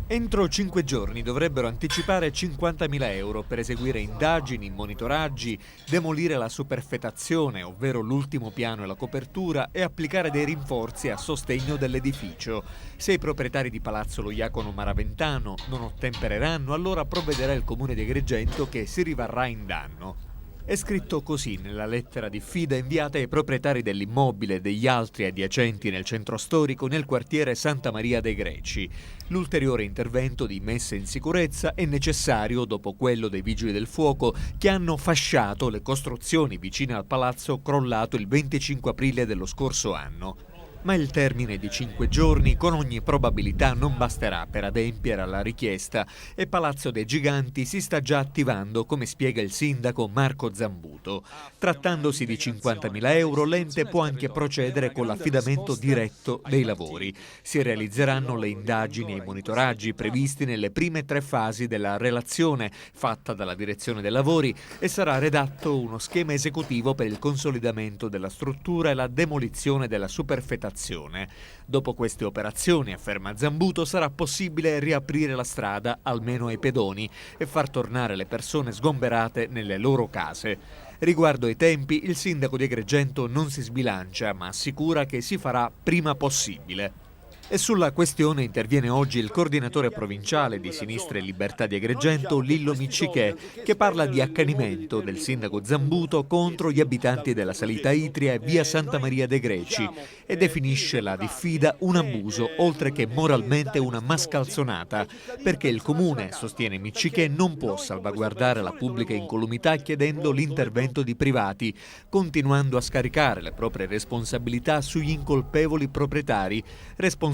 Entro 5 giorni dovrebbero anticipare 50.000 euro per eseguire indagini, monitoraggi, demolire la superfetazione, ovvero l'ultimo piano e la copertura, e applicare dei rinforzi a sostegno dell'edificio. Se i proprietari di Palazzo Lo Iacono Maraventano non ottempereranno, allora provvederà il comune di Agrigento, che si rivarrà in danno. È scritto così nella lettera diffida inviata ai proprietari dell'immobile e degli altri adiacenti nel centro storico nel quartiere Santa Maria dei Greci. L'ulteriore intervento di messa in sicurezza è necessario dopo quello dei Vigili del Fuoco, che hanno fasciato le costruzioni vicine al palazzo crollato il 25 aprile dello scorso anno. Ma il termine di 5 giorni con ogni probabilità non basterà per adempiere alla richiesta e Palazzo dei Giganti si sta già attivando, come spiega il sindaco Marco Zambuto. Trattandosi di 50.000 euro, l'ente può anche procedere con l'affidamento diretto dei lavori. Si realizzeranno le indagini e i monitoraggi previsti nelle prime 3 fasi della relazione fatta dalla direzione dei lavori e sarà redatto uno schema esecutivo per il consolidamento della struttura e la demolizione della superfetazione. Dopo queste operazioni, afferma Zambuto, sarà possibile riaprire la strada almeno ai pedoni e far tornare le persone sgomberate nelle loro case. Riguardo ai tempi, il sindaco di Agrigento non si sbilancia, ma assicura che si farà prima possibile. E sulla questione interviene oggi il coordinatore provinciale di Sinistra e Libertà di Agrigento, Lillo Miccichè, che parla di accanimento del sindaco Zambuto contro gli abitanti della Salita Itria e via Santa Maria dei Greci e definisce la diffida un abuso, oltre che moralmente una mascalzonata, perché il comune, sostiene Miccichè, non può salvaguardare la pubblica incolumità chiedendo l'intervento di privati, continuando a scaricare le proprie responsabilità sugli incolpevoli proprietari, responsabili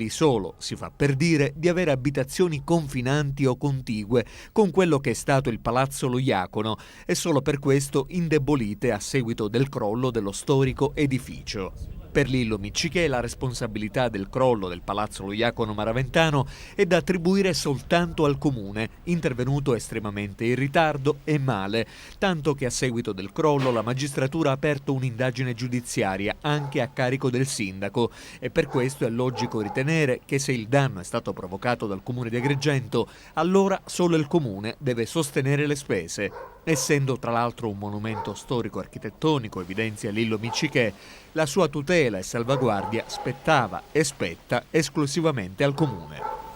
solo, si fa per dire, di avere abitazioni confinanti o contigue con quello che è stato il Palazzo Lo Iacono e solo per questo indebolite a seguito del crollo dello storico edificio. Per Lillo Miccichè la responsabilità del crollo del Palazzo Lo Iacono Maraventano è da attribuire soltanto al comune, intervenuto estremamente in ritardo e male, tanto che a seguito del crollo la magistratura ha aperto un'indagine giudiziaria anche a carico del sindaco e per questo è logico ritenere che se il danno è stato provocato dal comune di Agrigento, allora solo il comune deve sostenere le spese. Essendo tra l'altro un monumento storico-architettonico, evidenzia Lillo Miccichè, la sua tutela e salvaguardia spettava e spetta esclusivamente al comune.